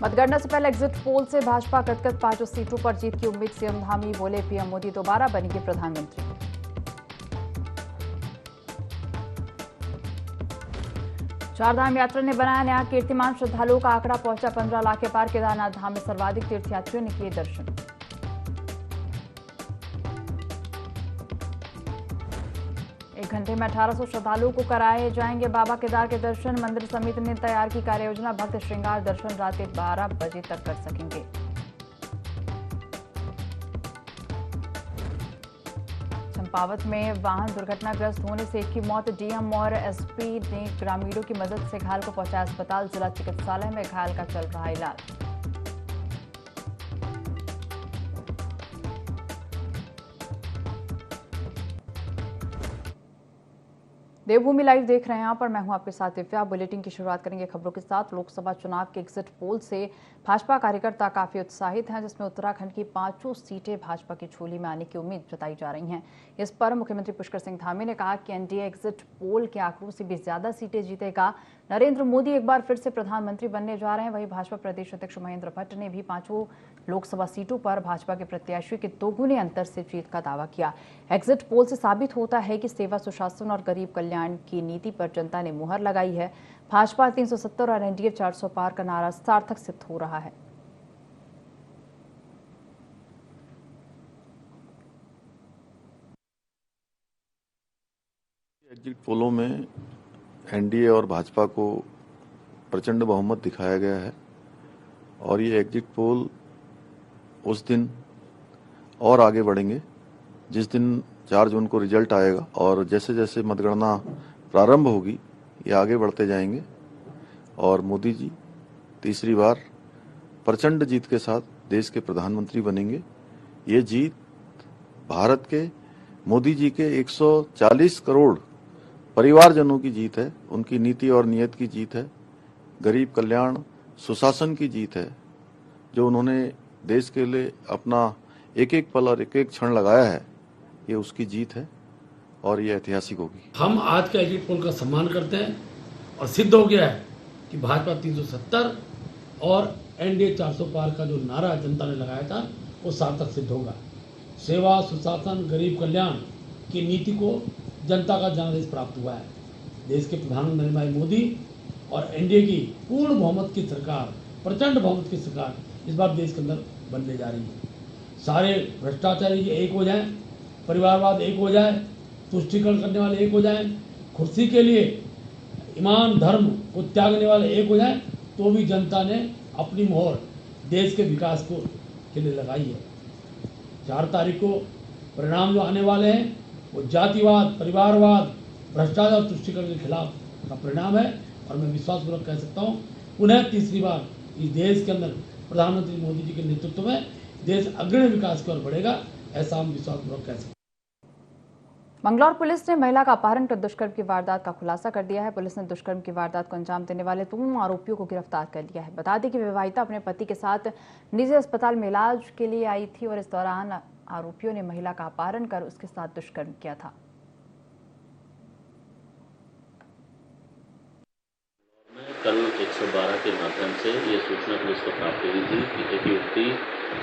मतगणना से पहले एग्जिट पोल से भाजपा कटकट 5 सीटों पर जीत की उम्मीद। सीएम धामी बोले पीएम मोदी दोबारा बनेंगे प्रधानमंत्री। चारधाम यात्रा ने बनाया नया कीर्तिमान। श्रद्धालुओं का आंकड़ा पहुंचा 15 लाख के पार। केदारनाथ धाम में सर्वाधिक तीर्थयात्रियों ने किए दर्शन। एक घंटे में 1800 श्रद्धालुओं को कराए जाएंगे बाबा केदार के दर्शन। मंदिर समिति ने तैयार की कार्ययोजना। भक्त श्रृंगार दर्शन रात 12 बजे तक कर सकेंगे। चंपावत में वाहन दुर्घटनाग्रस्त होने से एक की मौत। डीएम और एसपी ने ग्रामीणों की मदद से घायल को पहुंचाया अस्पताल। जिला चिकित्सालय में घायल का चल रहा इलाज। देवभूमि लाइव देख रहे हैं यहाँ पर। मैं हूं आपके साथ दिव्या। बुलेटिन की शुरुआत करेंगे खबरों के साथ। लोकसभा चुनाव के एग्जिट पोल से भाजपा कार्यकर्ता काफी उत्साहित हैं, जिसमें उत्तराखंड की 5 सीटें भाजपा की झोली में आने की उम्मीद जताई जा रही हैं। इस पर मुख्यमंत्री पुष्कर सिंह धामी ने कहा कि एनडीए एग्जिट पोल के आंकड़ों से भी ज्यादा सीटें जीतेगा। नरेंद्र मोदी एक बार फिर से प्रधानमंत्री बनने जा रहे हैं। वहीं भाजपा प्रदेश अध्यक्ष महेंद्र भट्ट ने भी 5 लोकसभा सीटों पर भाजपा के प्रत्याशियों के 2 गुने अंतर से जीत का दावा किया। एग्जिट पोल से साबित होता है कि सेवा, सुशासन और गरीब कल्याण की नीति पर जनता ने मुहर लगाई है। भाजपा 370 और एनडीए 400 पार का नारा सार्थक सिद्ध हो रहा है। एग्जिट पोलों में एनडीए और भाजपा को प्रचंड बहुमत दिखाया गया है और ये एग्जिट पोल उस दिन और आगे बढ़ेंगे जिस दिन 4 जून को रिजल्ट आएगा और जैसे जैसे मतगणना प्रारंभ होगी ये आगे बढ़ते जाएंगे और मोदी जी तीसरी बार प्रचंड जीत के साथ देश के प्रधानमंत्री बनेंगे। ये जीत भारत के मोदी जी के 140 करोड़ परिवारजनों की जीत है, उनकी नीति और नीयत की जीत है, गरीब कल्याण सुशासन की जीत है। जो उन्होंने देश के लिए अपना एक एक पल और एक एक क्षण लगाया है, ये उसकी जीत है और ये ऐतिहासिक होगी। हम आज के एग्जिट पोल का सम्मान करते हैं और सिद्ध हो गया है कि भाजपा 370 और एनडीए 400 पार का जो नारा जनता ने लगाया था वो सार्थक सिद्ध होगा। सेवा, सुशासन, गरीब कल्याण की नीति को जनता का जनादेश प्राप्त हुआ है। देश के प्रधानमंत्री नरेंद्र भाई मोदी और एनडीए की पूर्ण बहुमत की सरकार, प्रचंड बहुमत की सरकार इस बार देश के अंदर बनने जा रही है। सारे भ्रष्टाचारी एक हो जाएं, परिवारवाद एक हो जाए, तुष्टीकरण करने वाले एक हो जाएं, कुर्सी के लिए ईमान धर्म को त्यागने वाले एक हो जाएं, तो भी जनता ने अपनी मोहर देश के विकास को के लिए लगाई है। 4 तारीख को परिणाम जो आने वाले हैं वो जातिवाद, परिवारवाद, भ्रष्टाचार, तुष्टीकरण के खिलाफ का परिणाम है और मैं विश्वासपूर्वक कह सकता हूँ पुनः तीसरी बार इस देश के अंदर प्रधानमंत्री मोदी जी के नेतृत्व में देश अग्रणी विकास की ओर बढ़ेगा, ऐसा हम विश्वासपूर्वक कह सकते हैं। मंगलौर पुलिस ने महिला का अपहरण कर दुष्कर्म की वारदात का खुलासा कर दिया है। पुलिस ने दुष्कर्म की वारदात को अंजाम देने वाले 2 आरोपियों को गिरफ्तार कर लिया है। बता दें कि विवाहिता अपने पति के साथ निजी अस्पताल में इलाज के लिए आई थी और इस दौरान आरोपियों ने महिला का अपहरण कर उसके साथ दुष्कर्म किया था। कल 112 के माध्यम से ये सूचना पुलिस को प्राप्त हुई थी कि एक युवती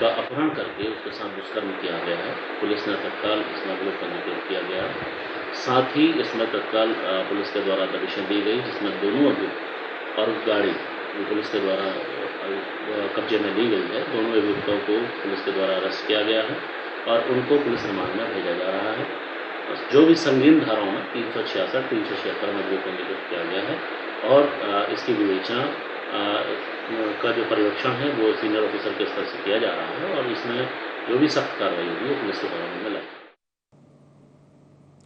का अपहरण करके उसके साथ दुष्कर्म किया गया है। पुलिस ने तत्काल इस मामले को पंजीकृत किया गया। साथ ही इसमें तत्काल पुलिस के द्वारा दबिशन दी गई, जिसमें दोनों अभियुक्त और गाड़ी पुलिस के द्वारा कब्जे में ली गई है। दोनों अभियुक्तों को पुलिस के द्वारा अरेस्ट किया गया है और उनको पुलिस रिमांड में भेजा जा रहा है। जो भी संगीन धाराओं में 366, 376 में भी पंजीकृत किया गया है और इसकी विवेचना का जो पर्यवेक्षण है वो सीनियर ऑफिसर के स्तर से किया जा रहा है और इसमें जो भी सख्त कार्रवाई होगी वो पुलिस के प्रावधान में लाई।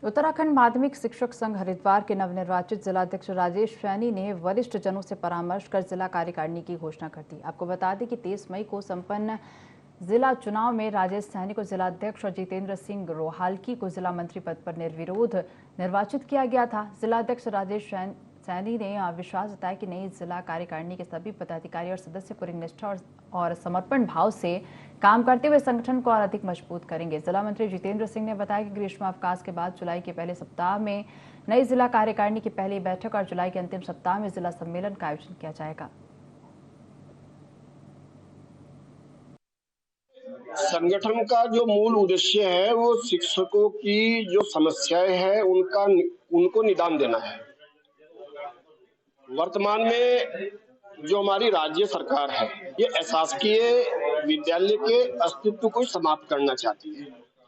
उत्तराखंड माध्यमिक शिक्षक संघ हरिद्वार के नवनिर्वाचित जिलाध्यक्ष राजेश सैनी ने वरिष्ठ जनों से परामर्श कर जिला कार्यकारिणी की घोषणा कर दी। आपको बता दें कि 23 मई को संपन्न जिला चुनाव में राजेश सैनी को जिलाध्यक्ष और जितेंद्र सिंह रोहालकी को जिला मंत्री पद पर निर्विरोध निर्वाचित किया गया था। जिलाध्यक्ष राजेश सैनी ने विश्वास जताया कि नई जिला कार्यकारिणी के सभी पदाधिकारी और सदस्य पूरी निष्ठा और समर्पण भाव से काम करते हुए संगठन को और अधिक मजबूत करेंगे। जिला मंत्री जितेंद्र सिंह ने बताया कि ग्रीष्मावकाश के बाद जुलाई के पहले सप्ताह में नई जिला कार्यकारिणी की पहली बैठक और जुलाई के अंतिम सप्ताह में जिला सम्मेलन का आयोजन किया जाएगा। संगठन का जो मूल उद्देश्य है वो शिक्षकों की जो समस्याएं हैं उनको निदान देना है। वर्तमान में जो हमारी राज्य सरकार है ये अशासकीय विद्यालय के अस्तित्व को समाप्त करना चाहती है।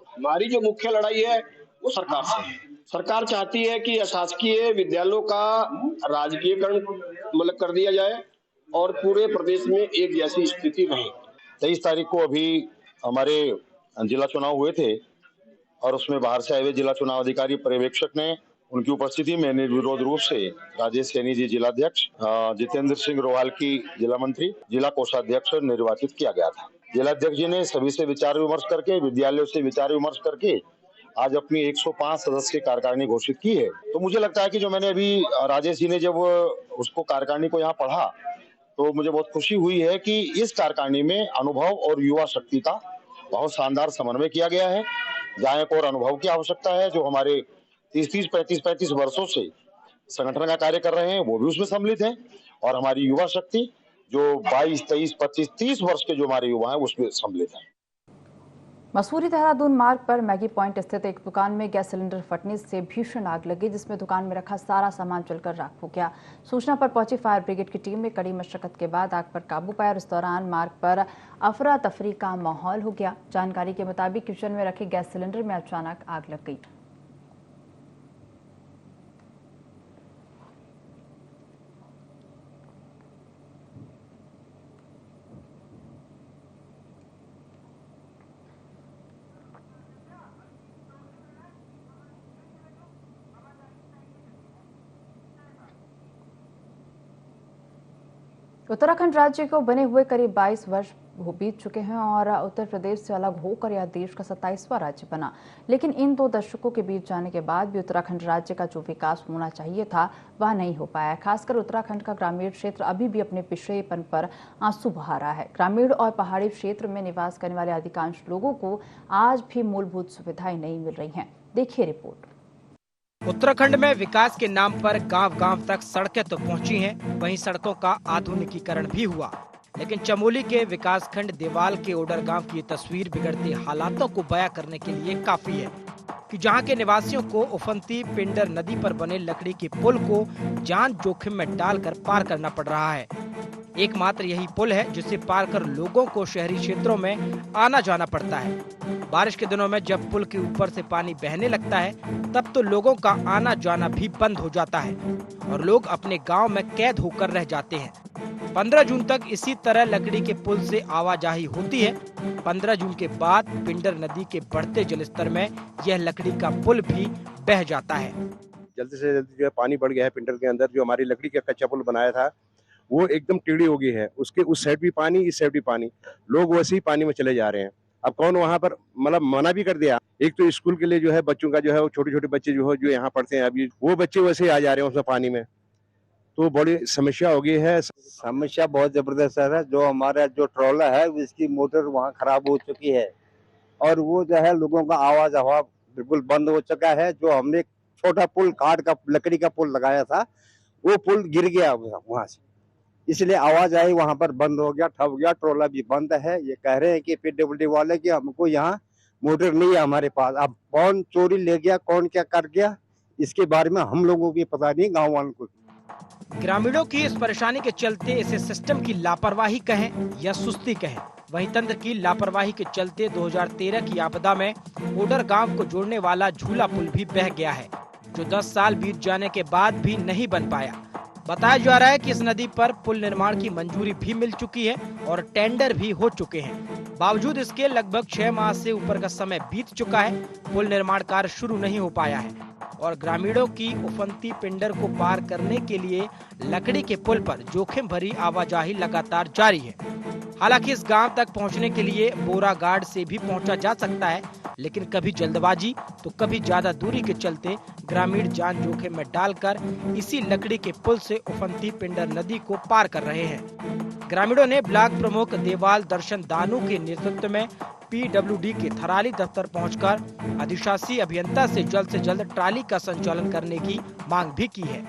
हमारी जो मुख्य लड़ाई है वो सरकार से है। सरकार चाहती है कि अशासकीय विद्यालयों का राजकीयकरण कर दिया जाए और पूरे प्रदेश में एक जैसी स्थिति रहे। 23 तारीख को अभी हमारे जिला चुनाव हुए थे और उसमें बाहर से आए हुए जिला चुनाव अधिकारी पर्यवेक्षक ने उनकी उपस्थिति में निर्विरोध रूप से राजेश सैनी जी जिलाध्यक्ष, जितेंद्र सिंह रोवाल की जिला मंत्री, जिला कोषाध्यक्ष निर्वाचित किया गया था। जिलाध्यक्ष जी ने सभी से विचार विमर्श करके, विद्यालयों से विचार विमर्श करके आज अपनी 105 सदस्य की कार्यकारिणी घोषित की है। तो मुझे लगता है कि जो मैंने अभी राजेश जी ने जब उसको कार्यकारिणी को यहाँ पढ़ा तो मुझे बहुत खुशी हुई है कि इस कार्यकारिणी में अनुभव और युवा शक्ति का बहुत शानदार समन्वय किया गया है। जहाँ एक और अनुभव की आवश्यकता है, जो हमारे 35 वर्षों से संगठन का कार्य कर रहे हैं वो भी उसमें सम्मिलित हैं और हमारी युवा शक्ति जो 22, 23, 25, 30 वर्ष के जो हमारे युवा हैं उसमें सम्मिलित हैं। मसूरी देहरादून मार्ग पर मैगी पॉइंट स्थित एक दुकान में गैस सिलेंडर फटने से भीषण आग लगी, जिसमें दुकान में रखा सारा सामान जलकर राख हो गया। सूचना पर पहुंची फायर ब्रिगेड की टीम ने कड़ी मशक्कत के बाद आग पर काबू पाया और इस दौरान मार्ग पर अफरा तफरी का माहौल हो गया। जानकारी के मुताबिक किचन में रखे गैस सिलेंडर में अचानक आग लग गई। उत्तराखंड राज्य को बने हुए करीब 22 वर्ष बीत चुके हैं और उत्तर प्रदेश से अलग होकर यह देश का 27वां राज्य बना। लेकिन इन 2 दशकों के बीत जाने के बाद भी उत्तराखंड राज्य का जो विकास होना चाहिए था वह नहीं हो पाया। खासकर उत्तराखंड का ग्रामीण क्षेत्र अभी भी अपने पिछड़ेपन पर आंसू बहा रहा है। ग्रामीण और पहाड़ी क्षेत्र में निवास करने वाले अधिकांश लोगों को आज भी मूलभूत सुविधाएं नहीं मिल रही हैं। देखिए रिपोर्ट। उत्तराखंड में विकास के नाम पर गांव-गांव तक सड़कें तो पहुंची हैं, वहीं सड़कों का आधुनिकीकरण भी हुआ। लेकिन चमोली के विकासखंड देवाल के ओडर गांव की तस्वीर बिगड़ते हालातों को बयां करने के लिए काफी है कि जहां के निवासियों को उफनती पिंडर नदी पर बने लकड़ी के पुल को जान जोखिम में डालकर पार करना पड़ रहा है। एकमात्र यही पुल है जिसे पार कर लोगों को शहरी क्षेत्रों में आना जाना पड़ता है। बारिश के दिनों में जब पुल के ऊपर से पानी बहने लगता है तब तो लोगों का आना जाना भी बंद हो जाता है और लोग अपने गांव में कैद होकर रह जाते हैं। 15 जून तक इसी तरह लकड़ी के पुल से आवाजाही होती है। 15 जून के बाद पिंडर नदी के बढ़ते जलस्तर में यह लकड़ी का पुल भी बह जाता है। जल्दी से जल्दी जो है पानी बढ़ गया है पिंडर के अंदर। जो हमारी लकड़ी का कच्चा पुल बनाया था वो एकदम टेढ़ी हो गई है। उसके उस साइड भी पानी, इस साइड भी पानी, लोग वैसे ही पानी में चले जा रहे हैं। अब कौन वहाँ पर मना भी कर दिया। एक तो स्कूल के लिए जो है बच्चों का जो है वो छोटे-छोटे बच्चे जो यहाँ पढ़ते हैं अभी वो बच्चे वैसे ही आ जा रहे हैं उसमें पानी में, तो बड़ी समस्या हो गई है। समस्या बहुत जबरदस्त है। जो हमारा जो ट्रॉलर है इसकी मोटर वहाँ खराब हो चुकी है और वो जो है लोगों का आवाज हवा बिल्कुल बंद हो चुका है। जो हमने एक छोटा पुल काट का लकड़ी का पुल लगाया था वो पुल गिर गया वहाँ से, इसलिए आवाज आई वहाँ पर बंद हो गया, ठप गया। ट्रॉलर भी बंद है। ये कह रहे हैं कि पीडब्ल्यूडी वाले कि हमको यहाँ मोटर नहीं है हमारे पास। अब कौन चोरी ले गया, कौन क्या कर गया, इसके बारे में हम लोगों को भी पता नहीं, गाँव वालों को। ग्रामीणों की इस परेशानी के चलते इसे सिस्टम की लापरवाही कहें या सुस्ती कहें, वहीं तंत्र की लापरवाही के चलते 2013 की आपदा में ओडर गांव को जोड़ने वाला झूला पुल भी बह गया है, जो 10 साल बीत जाने के बाद भी नहीं बन पाया। बताया जा रहा है कि इस नदी पर पुल निर्माण की मंजूरी भी मिल चुकी है और टेंडर भी हो चुके हैं। बावजूद इसके लगभग 6 माह से ऊपर का समय बीत चुका है, पुल निर्माण कार्य शुरू नहीं हो पाया है और ग्रामीणों की उफनती पिंडर को पार करने के लिए लकड़ी के पुल पर जोखिम भरी आवाजाही लगातार जारी है। हालांकि इस गांव तक पहुंचने के लिए बोरा गार्ड से भी पहुंचा जा सकता है, लेकिन कभी जल्दबाजी तो कभी ज्यादा दूरी के चलते ग्रामीण जान जोखिम में डालकर इसी लकड़ी के पुल से उफनती पिंडर नदी को पार कर रहे हैं। ग्रामीणों ने ब्लॉक प्रमुख देवाल दर्शन दानू के नेतृत्व में पीडब्ल्यूडी के थराली दफ्तर पहुंचकर अधिशासी अभियंता से जल्द ट्राली का संचालन करने की मांग भी की है।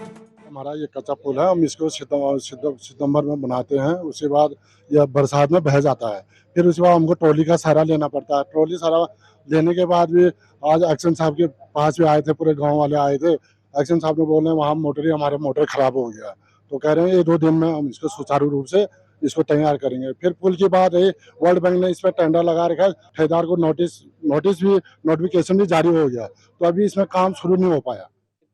हमारा ये कच्चा पुल है, हम इसको सितंबर में बनाते हैं, उसके बाद यह बरसात में बह जाता है। फिर उसके बाद हमको ट्रॉली का सहारा लेना पड़ता है। ट्रॉली सहारा लेने के बाद भी आज एक्शन साहब के पास भी आए थे, पूरे गांव वाले आए थे। एक्शन साहब ने बोले वहाँ हमारे मोटर खराब हो गया, तो कह रहे हैं ये 2 दिन में हम इसको सुचारू रूप से इसको तैयार करेंगे। फिर पुल की बात है, वर्ल्ड बैंक ने इस पर टेंडर लगा रखा है, ठेकेदार को नोटिफिकेशन भी जारी हो गया, तो अभी इसमें काम शुरू नहीं हो पाया।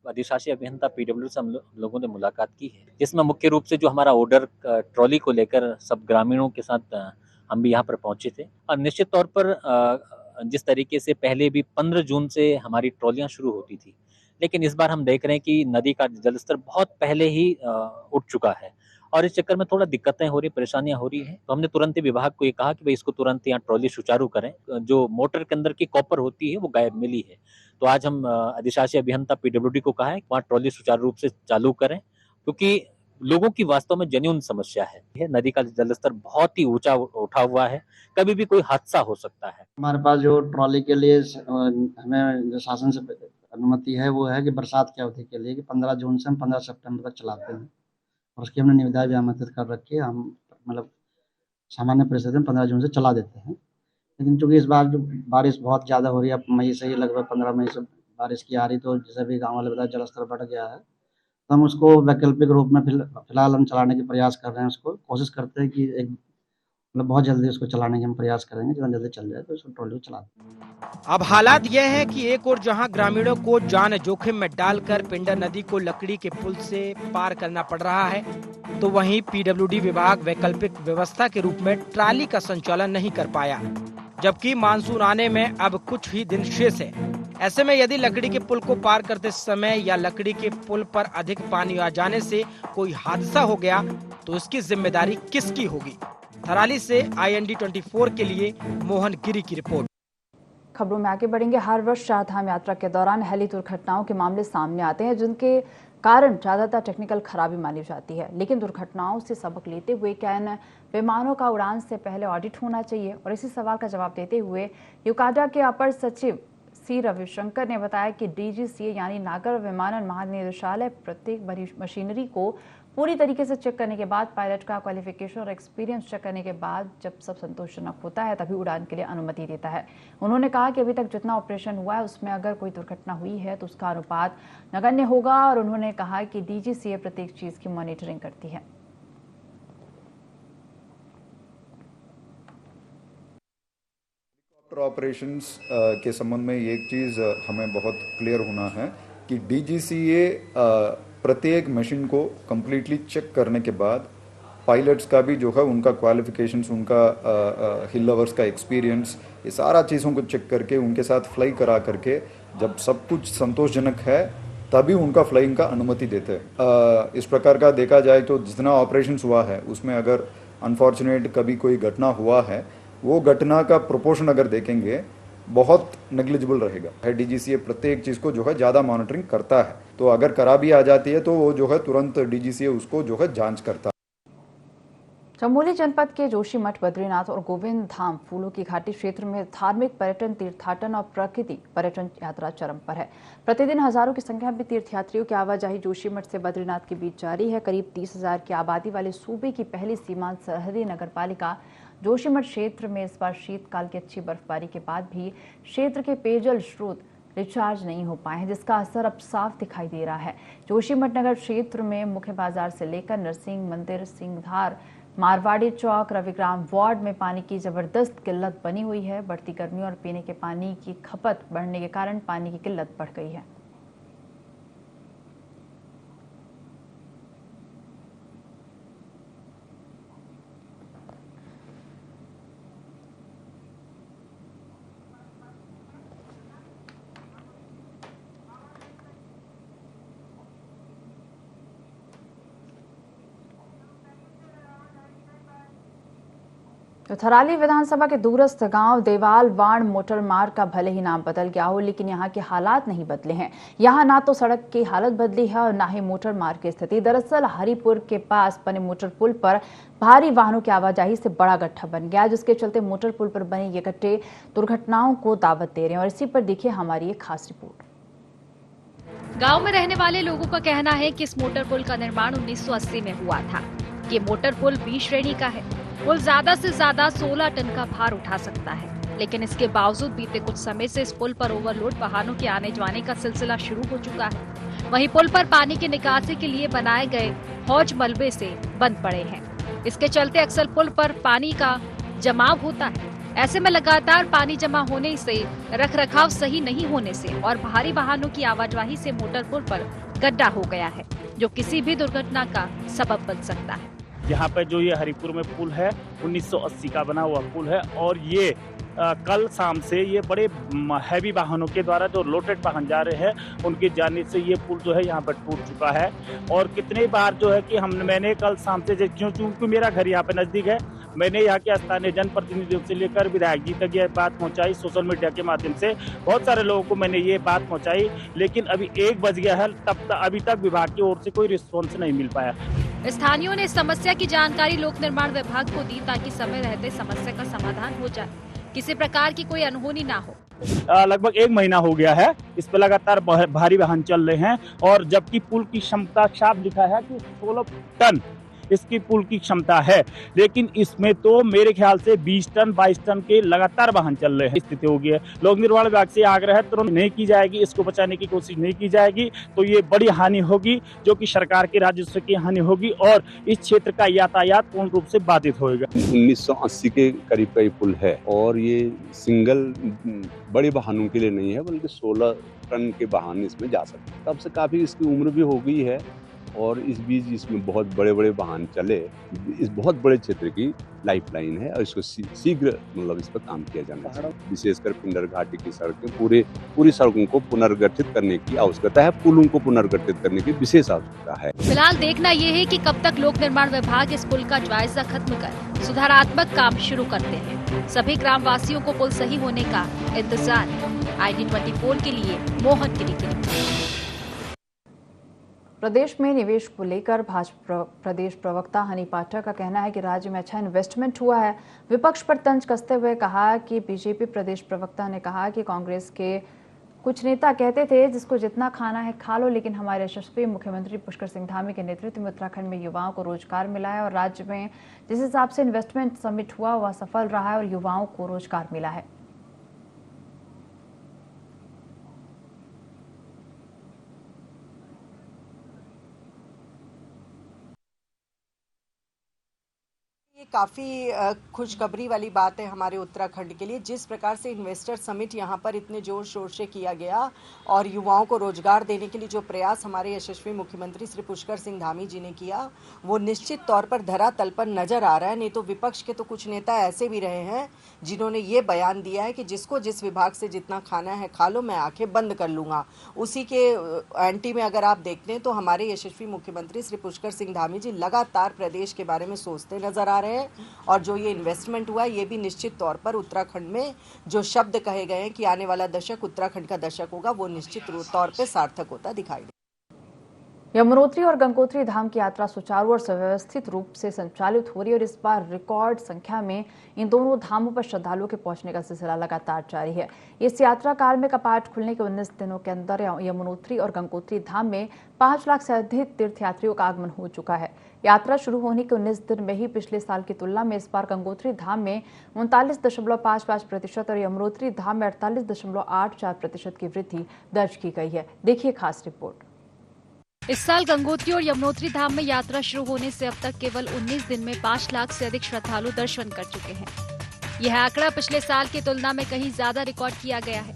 अधिशासी अभियंता पीडब्ल्यू से हम लोगों ने मुलाकात की है, जिसमें मुख्य रूप से जो हमारा ऑर्डर ट्रॉली को लेकर सब ग्रामीणों के साथ हम भी यहाँ पर पहुंचे थे। और निश्चित तौर पर जिस तरीके से पहले भी 15 जून से हमारी ट्रॉलियां शुरू होती थी, लेकिन इस बार हम देख रहे हैं कि नदी का जलस्तर बहुत पहले ही उठ चुका है और इस चक्कर में थोड़ा दिक्कतें हो रही, परेशानियां हो रही हैं। तो हमने तुरंत ही विभाग को ये कहा कि भाई इसको तुरंत यहाँ ट्रॉली सुचारू करें। जो मोटर के अंदर की कॉपर होती है वो गायब मिली है, तो आज हम अधिशासी अभियंता पीडब्ल्यूडी को कहा है कि वहाँ ट्रॉली सुचारू रूप से चालू करें, क्योंकि लोगों की वास्तव में जेन्युइन समस्या है। नदी का जलस्तर बहुत ही ऊंचा उठा हुआ है, कभी भी कोई हादसा हो सकता है। हमारे पास जो ट्रॉली के लिए हमें जो शासन से अनुमति है वो है कि बरसात की अवधि के लिए कि 15 जून से हम 15 सितंबर तक चलाते हैं, और उसकी हमने निविदा भी आमंत्रित कर रखी है। हम मतलब सामान्य परिस्थिति में 15 जून से चला देते हैं, लेकिन चूँकि इस बार जो बारिश बहुत ज़्यादा हो रही है, अब मई से ही लगभग 15 मई से बारिश की आ रही, तो जैसे भी गाँव वाले बताया जलस्तर बढ़ गया है, तो हम उसको वैकल्पिक रूप में फिलहाल हम चलाने के प्रयास कर रहे हैं। उसको कोशिश करते हैं कि एक मतलब बहुत जल्दी उसको चलाने के हम प्रयास करेंगे, जितना जल्दी चल जाए तो उसको ट्रॉली चला दें। अब हालात यह है कि एक और जहां ग्रामीणों को जान जोखिम में डालकर पिंडर नदी को लकड़ी के पुल से पार करना पड़ रहा है, तो वहीं पीडब्ल्यूडी विभाग वैकल्पिक व्यवस्था के रूप में ट्राली का संचालन नहीं कर पाया, जबकि मानसून आने में अब कुछ ही दिन शेष है। ऐसे में यदि लकड़ी के पुल को पार करते समय या लकड़ी के पुल पर अधिक पानी आ जाने से कोई हादसा हो गया तो इसकी जिम्मेदारी किसकी होगी? थराली से IND 24 के लिए मोहन गिरी की रिपोर्ट। खबरों में आगे बढ़ेंगे। हर वर्ष चारधाम यात्रा के दौरान हेली दुर्घटनाओं के मामले सामने आते हैं, जिनके कारण ज्यादातर टेक्निकल खराबी मानी जाती है। लेकिन दुर्घटनाओं से सबक लेते हुए क्या इन विमानों का उड़ान से पहले ऑडिट होना चाहिए? और इसी सवाल का जवाब देते हुए यूकाडा के अपर सचिव सी रविशंकर ने बताया कि DGCA यानी नागर विमानन महानिदेशालय प्रत्येक मशीनरी को पूरी तरीके से चेक करने के बाद, पायलट का क्वालिफिकेशन और एक्सपीरियंस चेक करने के बाद जब सब संतोषजनक होता है तभी उड़ान के लिए अनुमति देता है। उन्होंने कहा कि अभी तक जितना ऑपरेशन हुआ है उसमें अगर कोई दुर्घटना हुई है तो उसका अनुपात नगण्य होगा, और उन्होंने कहा कि DGCA प्रत्येक चीज की मॉनिटरिंग करती है। ऑपरेशंस के संबंध में एक चीज़ हमें बहुत क्लियर होना है कि DGCA प्रत्येक मशीन को कम्प्लीटली चेक करने के बाद पायलट्स का भी जो है उनका क्वालिफिकेशंस, उनका हिल अवर्स का एक्सपीरियंस, ये सारा चीज़ों को चेक करके उनके साथ फ्लाई करा करके जब सब कुछ संतोषजनक है तभी उनका फ्लाइंग का अनुमति देते हैं। इस प्रकार का देखा जाए तो जितना ऑपरेशंस हुआ है उसमें अगर अनफॉर्चुनेट कभी कोई घटना हुआ है, वो घटना का प्रोपोर्शन अगर देखेंगे बहुत नेग्लिजिबल रहेगा। DGCA प्रत्येक चीज़ को जो है ज़्यादा मॉनिटरिंग करता है, तो अगर खराबी आ जाती है तो वो जो है तुरंत DGCA उसको जो है जांच करता है। चमोली जनपद के जोशीमठ, बद्रीनाथ और गोविंद धाम फूलों की घाटी क्षेत्र में धार्मिक पर्यटन, तीर्थाटन और प्राकृतिक पर्यटन यात्रा चरम पर है। प्रतिदिन हजारों की संख्या में तीर्थयात्रियों की आवाजाही जोशीमठ से बद्रीनाथ के बीच जारी है। करीब 30,000 की आबादी वाले सूबे की पहली सीमांत सरहदी नगरपालिका जोशीमठ क्षेत्र में इस बार शीतकाल की अच्छी बर्फबारी के बाद भी क्षेत्र के पेयजल स्रोत रिचार्ज नहीं हो पाए हैं, जिसका असर अब साफ दिखाई दे रहा है। जोशीमठ नगर क्षेत्र में मुख्य बाजार से लेकर नरसिंह मंदिर, सिंहधार, मारवाड़ी चौक, रविग्राम वार्ड में पानी की जबरदस्त किल्लत बनी हुई है। बढ़ती गर्मी और पीने के पानी की खपत बढ़ने के कारण पानी की किल्लत बढ़ गई है। तो थराली विधानसभा के दूरस्थ गांव देवाल वाण मोटर मार्ग का भले ही नाम बदल गया हो, लेकिन यहां के हालात नहीं बदले हैं। यहां ना तो सड़क की हालत बदली है और ना ही मोटर मार्ग की स्थिति। दरअसल हरिपुर के पास बने मोटर पुल पर भारी वाहनों की आवाजाही से बड़ा गड्ढा बन गया, जिसके चलते मोटर पुल पर बने ये गड्ढे दुर्घटनाओं को दावत दे रहे हैं। और इसी पर देखिए हमारी एक खास रिपोर्ट। गाँव में रहने वाले लोगों का कहना है कि इस मोटर पुल का निर्माण 1980 में हुआ था। ये मोटर पुल B श्रेणी का है। पुल ज्यादा से ज्यादा 16 टन का भार उठा सकता है, लेकिन इसके बावजूद बीते कुछ समय से इस पुल पर ओवरलोड वाहनों के आने जाने का सिलसिला शुरू हो चुका है। वहीं पुल पर पानी की निकासी के लिए बनाए गए हौज मलबे से बंद पड़े हैं। इसके चलते अक्सर पुल पर पानी का जमाव होता है। ऐसे में लगातार पानी जमा होने से, रखरखाव सही नहीं होने से और भारी वाहनों की आवाजाही से मोटर पुल पर गड्ढा हो गया है, जो किसी भी दुर्घटना का सबब बन सकता है। यहाँ पे जो ये हरिपुर में पुल है 1980 का बना हुआ पुल है और ये कल शाम से ये बड़े हैवी वाहनों के द्वारा जो लोडेड वाहन जा रहे हैं उनके जाने से ये पुल जो है यहाँ पर टूट चुका है। और कितने बार जो है कि मैंने कल शाम से क्योंकि मेरा घर यहाँ पे नजदीक है, मैंने यहाँ के स्थानीय जनप्रतिनिधियों से लेकर विधायक जी तक ये बात पहुँचाई, सोशल मीडिया के माध्यम से बहुत सारे लोगों को मैंने ये बात पहुँचाई, लेकिन अभी 1 बज गया है, अभी तक विभाग की ओर से कोई रिस्पॉन्स नहीं मिल पाया। स्थानीयों ने समस्या की जानकारी लोक निर्माण विभाग को दी ताकि समय रहते समस्या का समाधान हो जाए, किसी प्रकार की कोई अनहोनी ना हो। लगभग 1 महीना हो गया है, इस पे लगातार भारी वाहन चल रहे हैं और जबकि पुल की क्षमता साफ लिखा है कि 16 टन इसकी पुल की क्षमता है, लेकिन इसमें तो मेरे ख्याल से 20 टन 22 टन के लगातार वाहन चल रहे हैं। स्थिति हो गई है। लोक निर्माण विभाग से आग्रह है तुरंत नहीं की जाएगी, इसको बचाने की कोशिश नहीं की जाएगी तो ये बड़ी हानि होगी, जो कि सरकार के राजस्व की हानि होगी और इस क्षेत्र का यातायात पूर्ण रूप से बाधित होगा। 1980 के करीब का ये पुल है और ये सिंगल बड़े वाहनों के लिए नहीं है, बल्कि 16 टन के वाहन इसमें जा सकते हैं। तब से काफी इसकी उम्र भी हो गई है और इस बीच इसमें बहुत बड़े बड़े वाहन चले, इस बहुत बड़े क्षेत्र की लाइफलाइन है और इसको शीघ्र इस पर काम किया जाना चाहिए। विशेषकर पिंडर घाटी की सड़कें पूरी सड़कों को पुनर्गठित करने की आवश्यकता है, पुलों को पुनर्गठित करने की विशेष आवश्यकता है। फिलहाल देखना ये है कि कब तक लोक निर्माण विभाग इस पुल का जायजा खत्म कर सुधारात्मक काम शुरू करते हैं। सभी ग्राम वासियों को पुल सही होने का इंतजार है। ID24 के लिए मोहन गिरी की रिपोर्ट। प्रदेश में निवेश को लेकर भाजपा प्रदेश प्रवक्ता हनी पाठक का कहना है कि राज्य में अच्छा इन्वेस्टमेंट हुआ है। विपक्ष पर तंज कसते हुए कहा कि बीजेपी प्रदेश प्रवक्ता ने कहा कि कांग्रेस के कुछ नेता कहते थे जिसको जितना खाना है खा लो, लेकिन हमारे यशस्वी मुख्यमंत्री पुष्कर सिंह धामी के नेतृत्व में उत्तराखंड में युवाओं को रोजगार मिला है और राज्य में जिस हिसाब से इन्वेस्टमेंट समिट हुआ वह सफल रहा है और युवाओं को रोजगार मिला है। ये काफ़ी खुशखबरी वाली बात है हमारे उत्तराखंड के लिए। जिस प्रकार से इन्वेस्टर समिट यहाँ पर इतने जोर शोर से किया गया और युवाओं को रोजगार देने के लिए जो प्रयास हमारे यशस्वी मुख्यमंत्री श्री पुष्कर सिंह धामी जी ने किया, वो निश्चित तौर पर धरातल पर नजर आ रहा है। नहीं तो विपक्ष के तो कुछ नेता ऐसे भी रहे हैं जिन्होंने ये बयान दिया है कि जिसको जिस विभाग से जितना खाना है खा लो, मैं आंखें बंद कर लूँगा। उसी के एंटी में अगर आप देखते हैं तो हमारे यशस्वी मुख्यमंत्री श्री पुष्कर सिंह धामी जी लगातार प्रदेश के बारे में सोचते नजर आ रहे हैं और जो ये इन्वेस्टमेंट हुआ ये भी निश्चित तौर पर उत्तराखंड में जो शब्द कहे गए हैं कि आने वाला दशक उत्तराखंड का दशक होगा, वो निश्चित तौर पे सार्थक होता दिखाई दे। यमुनोत्री और गंगोत्री धाम की यात्रा सुचारू और सुव्यवस्थित रूप से संचालित हो रही है और इस बार रिकॉर्ड संख्या में इन दोनों धामों पर श्रद्धालुओं के पहुंचने का सिलसिला लगातार जारी है। इस यात्रा काल में कपाट खुलने के 19 दिनों के अंदर यमुनोत्री और गंगोत्री धाम में 5 लाख से अधिक तीर्थयात्रियों का आगमन हो चुका है। यात्रा शुरू होने के 19 दिन में ही पिछले साल की तुलना में इस बार गंगोत्री धाम में 39.55% और यमुनोत्री धाम में 48.84% की वृद्धि दर्ज की गई है। देखिए खास रिपोर्ट। इस साल गंगोत्री और यमुनोत्री धाम में यात्रा शुरू होने से अब तक केवल 19 दिन में 5 लाख से अधिक श्रद्धालु दर्शन कर चुके हैं। यह आंकड़ा पिछले साल की तुलना में कहीं ज्यादा रिकॉर्ड किया गया है,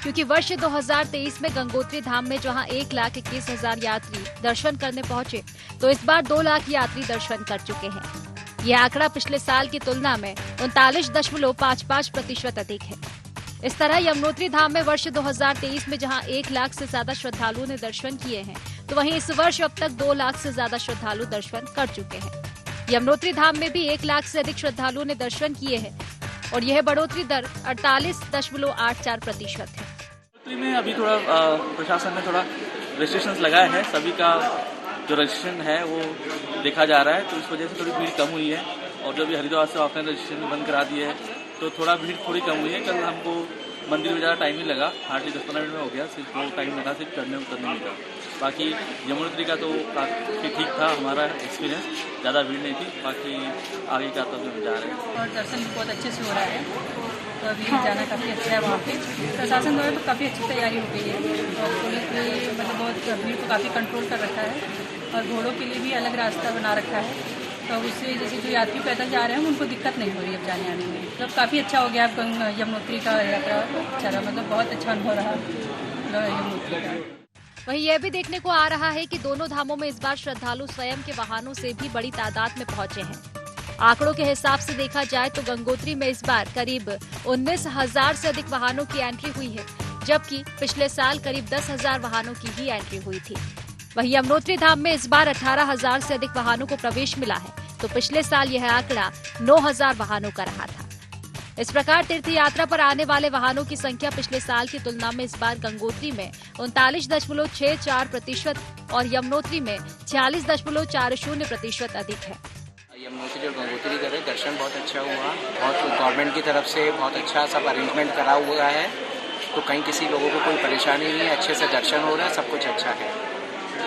क्योंकि वर्ष 2023 में गंगोत्री धाम में जहां 1,21,000 यात्री दर्शन करने पहुंचे, तो इस बार 2 लाख यात्री दर्शन कर चुके हैं। यह आंकड़ा पिछले साल की तुलना में 39.55% अधिक है। इस तरह यमुनोत्री धाम में वर्ष 2023 में जहां 1 लाख से ज्यादा श्रद्धालुओं ने दर्शन किए हैं, तो वहीं इस वर्ष अब तक 2 लाख से ज्यादा श्रद्धालु दर्शन कर चुके हैं। यमुनोत्री धाम में भी 1 लाख से अधिक श्रद्धालुओं ने दर्शन किए हैं और यह बढ़ोतरी दर 48.84% है। यमुनोत्री में अभी थोड़ा प्रशासन ने थोड़ा रेस्ट्रिक्शंस लगाए हैं, सभी का जो रजिस्ट्रेशन है वो देखा जा रहा है, तो इस वजह से थोड़ी भीड़ कम हुई है। और जो भी हरिद्वार से ऑफलाइन रजिस्ट्रेशन बंद करा दिए है तो थोड़ा भीड़ थोड़ी कम हुई है। कल हमको मंदिर में ज़्यादा टाइम नहीं लगा, हार्डली 10-15 मिनट में हो गया, सिर्फ वो टाइम लगा सिर्फ चढ़ने उतरने में लगा। बाकी यमुनोत्री का तो काफ़ी ठीक था हमारा एक्सपीरियंस, ज़्यादा भीड़ नहीं थी। बाकी आगे का तो हम जा रहे हैं और दर्शन भी बहुत अच्छे से हो रहा है, तो अभी जाना काफ़ी अच्छा है वहाँ पे। प्रशासन द्वारा तो काफ़ी अच्छी तैयारी हो गई है और पुलिस ने मतलब बहुत भीड़ को काफ़ी कंट्रोल कर रखा है और घोड़ों के लिए भी अलग रास्ता बना रखा है, तो उससे जैसे जो यात्री पैदल जा रहे हैं उनको दिक्कत नहीं हो रही अब जाने आने में। मतलब काफ़ी अच्छा हो गया अब यमुनोत्री का यात्रा अच्छा रहा, मतलब बहुत अच्छा अनुभव रहा यमुनोत्री का। वहीं यह भी देखने को आ रहा है कि दोनों धामों में इस बार श्रद्धालु स्वयं के वाहनों से भी बड़ी तादाद में पहुंचे हैं। आंकड़ों के हिसाब से देखा जाए तो गंगोत्री में इस बार करीब 19,000 से अधिक वाहनों की एंट्री हुई है, जबकि पिछले साल करीब 10,000 वाहनों की ही एंट्री हुई थी। वहीं यमुनोत्री धाम में इस बार 18,000 से अधिक वाहनों को प्रवेश मिला है, तो पिछले साल यह आंकड़ा 9,000 वाहनों का रहा था। इस प्रकार तीर्थ यात्रा पर आने वाले वाहनों की संख्या पिछले साल की तुलना में इस बार गंगोत्री में 39.64% और यमुनोत्री में 46.40% अधिक है। यमुनोत्री और गंगोत्री करे दर्शन बहुत अच्छा हुआ, बहुत गवर्नमेंट की तरफ से बहुत अच्छा सब अरेंजमेंट करा हुआ है, तो कहीं किसी लोगों को कोई परेशानी नहीं है, अच्छे से दर्शन हो रहा है, सब कुछ अच्छा है।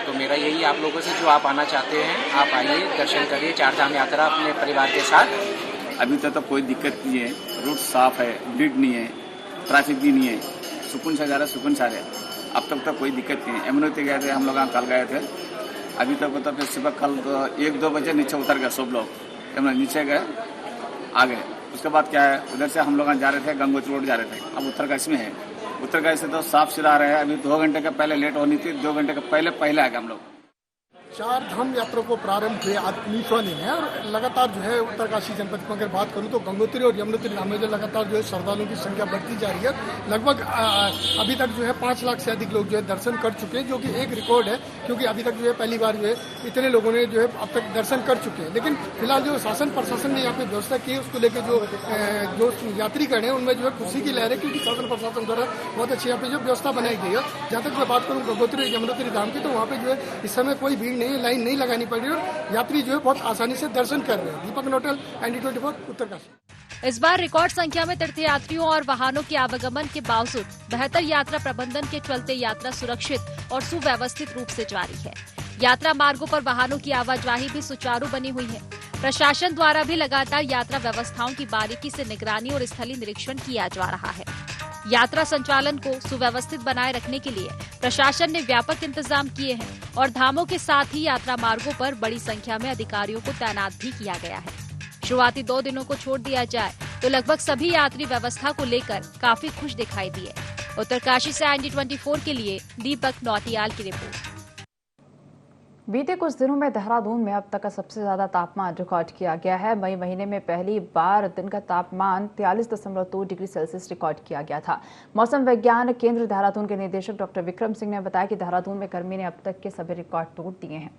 तो मेरा यही आप लोगों से, जो आप आना चाहते हैं आप आइए, दर्शन करिए, 4 धाम यात्रा अपने परिवार के साथ। अभी तक तो कोई दिक्कत नहीं है, रूट साफ है, भीड़ नहीं है, ट्रैफिक भी नहीं है, सुकून से जा रहा, सुकून से आ रहा। अब तक तो कोई दिक्कत नहीं है। यमुनोत्री गए थे हम लोग, कल गए थे, अभी तक तो फिर सुबह कल 1-2 बजे नीचे उतर गए सब लोग, नीचे गए आ गए। उसके बाद क्या है, उधर से हम लोग जा रहे थे, गंगोत्री रोड जा रहे थे, अब उत्तरकाशी में है। उत्तरकाशी से तो साफ सिरा रहे हैं, अभी 2 घंटे का पहले लेट होनी थी, 2 घंटे का पहले आ गए हम लोग। 4 धाम यात्रा को प्रारंभ हुए आज 19वां दिन है और लगातार जो है उत्तरकाशी जनपद में अगर बात करूं तो गंगोत्री और यमुनोत्री धाम में जो लगातार जो है श्रद्धालुओं की संख्या बढ़ती जा रही है। लगभग अभी तक जो है 5 लाख से अधिक लोग जो है दर्शन कर चुके हैं, जो कि एक रिकॉर्ड है, क्योंकि अभी तक जो है पहली बार जो है इतने लोगों ने जो है अब तक दर्शन कर चुके हैं। लेकिन फिलहाल जो शासन प्रशासन ने यहाँ पे व्यवस्था की है, उसको लेकर जो यात्रीगण है उनमें जो है खुशी की लहर है, क्योंकि शासन प्रशासन द्वारा बहुत अच्छी यहाँ पे जो व्यवस्था बनाई गई है। जहाँ तक मैं बात करूँ गंगोत्री और यमुनोत्री धाम की, तो वहाँ पे जो है इस समय कोई भीड़ नहीं, लाइन नहीं लगानी पड़ रही और यात्री जो है बहुत आसानी से दर्शन कर रहे हैं। दीपक नोटल, ND24 उत्तरकाशी। इस बार रिकॉर्ड संख्या में तीर्थयात्रियों और वाहनों के आवागमन के बावजूद बेहतर यात्रा प्रबंधन के चलते यात्रा सुरक्षित और सुव्यवस्थित रूप से जारी है। यात्रा मार्गों पर वाहनों की आवाजाही भी सुचारू बनी हुई है। प्रशासन द्वारा भी लगातार यात्रा व्यवस्थाओं की बारीकी से निगरानी और स्थलीय निरीक्षण किया जा रहा है। यात्रा संचालन को सुव्यवस्थित बनाए रखने के लिए प्रशासन ने व्यापक इंतजाम किए हैं और धामों के साथ ही यात्रा मार्गों पर बड़ी संख्या में अधिकारियों को तैनात भी किया गया है। शुरुआती 2 दिनों को छोड़ दिया जाए तो लगभग सभी यात्री व्यवस्था को लेकर काफी खुश दिखाई दिए। उत्तरकाशी से ND24 के लिए दीपक नौटियाल की रिपोर्ट। बीते कुछ दिनों में देहरादून में अब तक का सबसे ज्यादा तापमान रिकॉर्ड किया गया है। मई महीने में पहली बार दिन का तापमान 43.2 डिग्री सेल्सियस रिकॉर्ड किया गया था। मौसम विज्ञान केंद्र देहरादून के निदेशक डॉक्टर विक्रम सिंह ने बताया कि देहरादून में गर्मी ने अब तक के सभी रिकॉर्ड तोड़ दिए हैं।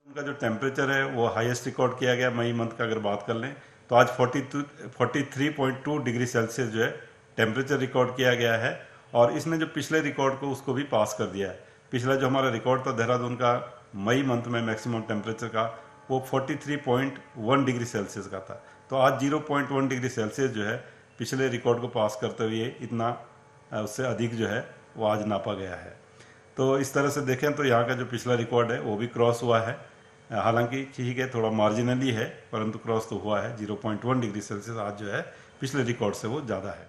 उनका जो टेम्परेचर है वो हाईएस्ट रिकॉर्ड किया गया मई मंथ का अगर बात कर लें तो आज 43.2 डिग्री सेल्सियस जो है टेम्परेचर रिकॉर्ड किया गया है और इसने जो पिछले रिकॉर्ड को उसको भी पास कर दिया है। पिछला जो हमारा रिकॉर्ड था देहरादून का मई मंथ में मैक्सिमम टेम्परेचर का वो 43.1 डिग्री सेल्सियस का था, तो आज 0.1 डिग्री सेल्सियस जो है पिछले रिकॉर्ड को पास करते हुए इतना उससे अधिक जो है वो आज नापा गया है। तो इस तरह से देखें तो यहाँ का जो पिछला रिकॉर्ड है वो भी क्रॉस हुआ है, हालांकि ठीक है थोड़ा मार्जिनली है परंतु क्रॉस तो हुआ है। 0.1 डिग्री सेल्सियस आज जो है पिछले रिकॉर्ड से वो ज़्यादा है।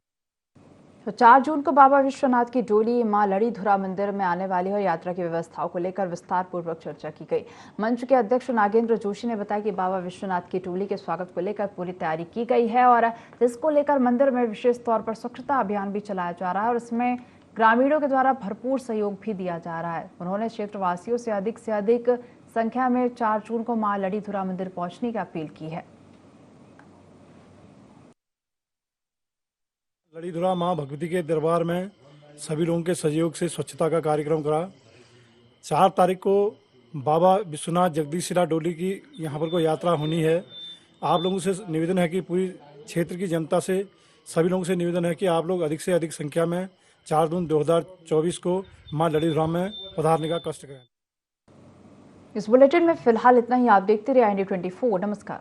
तो 4 जून को बाबा विश्वनाथ की डोली मां लड़ीधुरा मंदिर में आने वाली है। यात्रा की व्यवस्थाओं को लेकर विस्तार पूर्वक चर्चा की गई। मंच के अध्यक्ष नागेंद्र जोशी ने बताया कि बाबा विश्वनाथ की डोली के स्वागत को लेकर पूरी तैयारी की गई है और इसको लेकर मंदिर में विशेष तौर पर स्वच्छता अभियान भी चलाया जा रहा है और इसमें ग्रामीणों के द्वारा भरपूर सहयोग भी दिया जा रहा है। उन्होंने क्षेत्रवासियों से अधिक संख्या में 4 जून को मां लड़ीधुरा मंदिर पहुंचने की अपील की है। लड़ीधुरा मां भगवती के दरबार में सभी लोगों के सहयोग से स्वच्छता का कार्यक्रम करा। 4 तारीख को बाबा विश्वनाथ जगदीशिला डोली की यहाँ पर कोई यात्रा होनी है। आप लोगों से निवेदन है कि पूरी क्षेत्र की जनता से सभी लोगों से निवेदन है कि आप लोग अधिक से अधिक संख्या में 4 जून 2024 को मां लड़ीधुरा में पधारने का कष्ट करें। इस बुलेटिन में फिलहाल इतना ही। आप देखते रहिए ND24। नमस्कार।